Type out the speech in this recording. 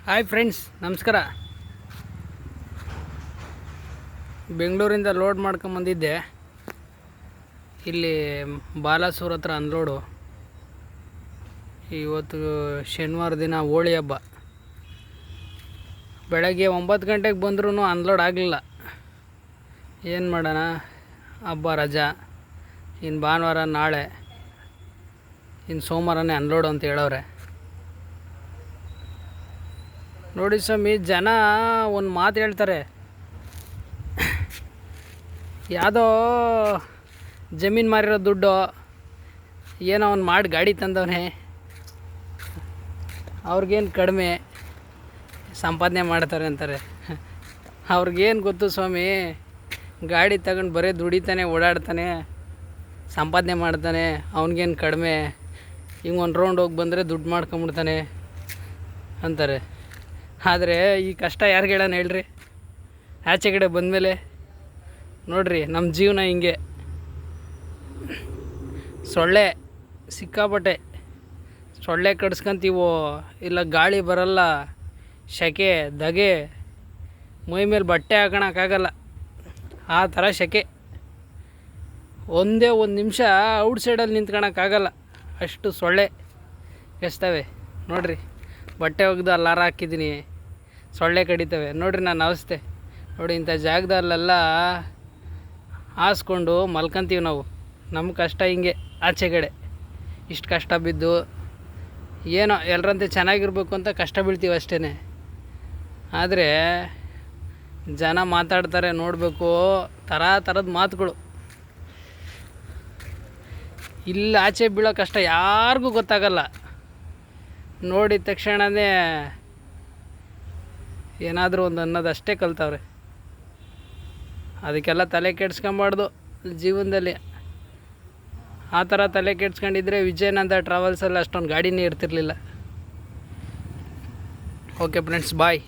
Hi friends, ನಮಸ್ಕಾರ. ಬೆಂಗಳೂರಿಂದ load ಮಾಡ್ಕೊಂಬಂದಿದ್ದೆ. ಇಲ್ಲಿ ಬಾಲಾಸೂರ್ ಹತ್ರ ಅನ್ಲೋಡು. ಇವತ್ತು ಶನಿವಾರ ದಿನ ಹೋಳಿ ಹಬ್ಬ. ಬೆಳಗ್ಗೆ 9 ಗಂಟೆಗೆ ಬಂದ್ರೂ ಅನ್ಲೋಡ್ ಆಗಲಿಲ್ಲ. ಏನು ಮಾಡೋಣ, ಹಬ್ಬ ರಜಾ. ಇನ್ನು ಭಾನುವಾರ ನಾಳೆ, ಇನ್ನು ಸೋಮವಾರನೇ ಅನ್ಲೋಡು ಅಂತ ಹೇಳವ್ರೆ. ನೋಡಿ ಸ್ವಾಮಿ, ಜನ ಒಂದು ಮಾತು ಹೇಳ್ತಾರೆ. ಯಾವುದೋ ಜಮೀನು ಮಾರಿರೋ ದುಡ್ಡು ಏನೋ ಅವ್ನು ಮಾಡಿ ಗಾಡಿ ತಂದವನೇ, ಅವ್ರಿಗೇನು ಕಡಿಮೆ ಸಂಪಾದನೆ ಮಾಡ್ತಾರೆ ಅಂತಾರೆ. ಅವ್ರಿಗೇನು ಗೊತ್ತು ಸ್ವಾಮಿ, ಗಾಡಿ ತಗೊಂಡು ಬರೀ ದುಡಿತಾನೆ, ಓಡಾಡ್ತಾನೆ, ಸಂಪಾದನೆ ಮಾಡ್ತಾನೆ, ಅವ್ನಿಗೇನು ಕಡಿಮೆ, ಹಿಂಗೆ ಒಂದು ರೌಂಡ್ ಹೋಗಿ ಬಂದರೆ ದುಡ್ಡು ಮಾಡ್ಕೊಂಬಿಡ್ತಾನೆ ಅಂತಾರೆ. ಆದರೆ ಈ ಕಷ್ಟ ಯಾರಿಗೆ ಹೇಳೋಣ ಹೇಳ್ರಿ? ಆಚೆ ಕಡೆ ಬಂದಮೇಲೆ ನೋಡ್ರಿ, ನಮ್ಮ ಜೀವನ ಹಿಂಗೆ. ಸೊಳ್ಳೆ ಸಿಕ್ಕಾಪಟ್ಟೆ ಸೊಳ್ಳೆ ಕಡಿಸ್ಕೊಂತೀವೋ, ಇಲ್ಲ ಗಾಳಿ ಬರಲ್ಲ, ಸೆಕೆ ಧಗೆ, ಮೈ ಮೇಲೆ ಬಟ್ಟೆ ಹಾಕೋಣಕ್ಕಾಗಲ್ಲ, ಆ ಥರ ಸೆಕೆ. ಒಂದೇ ಒಂದು ನಿಮಿಷ ಔಟ್ಸೈಡಲ್ಲಿ ನಿಂತ್ಕೊಳಕ್ಕಾಗಲ್ಲ, ಅಷ್ಟು ಸೊಳ್ಳೆ ಎಸ್ತವೆ. ನೋಡಿರಿ, ಬಟ್ಟೆ ಒಗೆದು ಅಲ್ಲಾರ ಹಾಕಿದ್ದೀನಿ, ಸೊಳ್ಳೆ ಕಡಿತವೆ. ನೋಡಿರಿ ನನ್ನ ಅವಸ್ಥೆ. ನೋಡಿ, ಇಂಥ ಜಾಗದಲ್ಲೆಲ್ಲ ಹಾಸ್ಕೊಂಡು ಮಲ್ಕೊಂತೀವಿ ನಾವು. ನಮ್ಮ ಕಷ್ಟ ಹಿಂಗೆ. ಆಚೆ ಕಡೆ ಇಷ್ಟು ಕಷ್ಟ ಬಿದ್ದು ಏನೋ ಎಲ್ಲರಂತೆ ಚೆನ್ನಾಗಿರ್ಬೇಕು ಅಂತ ಕಷ್ಟ ಬೀಳ್ತೀವಿ ಅಷ್ಟೇ. ಆದರೆ ಜನ ಮಾತಾಡ್ತಾರೆ, ನೋಡಬೇಕು, ಥರದ ಮಾತುಗಳು. ಇಲ್ಲಿ ಆಚೆ ಬೀಳೋ ಕಷ್ಟ ಯಾರಿಗೂ ಗೊತ್ತಾಗಲ್ಲ. ನೋಡಿದ ತಕ್ಷಣವೇ ಏನಾದರೂ ಒಂದು ಅನ್ನೋದಷ್ಟೇ ಕಲ್ತವ್ರೆ. ಅದಕ್ಕೆಲ್ಲ ತಲೆ ಕೆಡ್ಸ್ಕೊಂಬಾರ್ದು ಜೀವನದಲ್ಲಿ. ಆ ಥರ ತಲೆ ಕೆಡ್ಸ್ಕೊಂಡಿದ್ರೆ ವಿಜಯನಂದ ಟ್ರಾವೆಲ್ಸಲ್ಲಿ ಅಷ್ಟೊಂದು ಗಾಡಿನೇ ಇರ್ತಿರ್ಲಿಲ್ಲ. ಓಕೆ ಫ್ರೆಂಡ್ಸ್, ಬಾಯ್.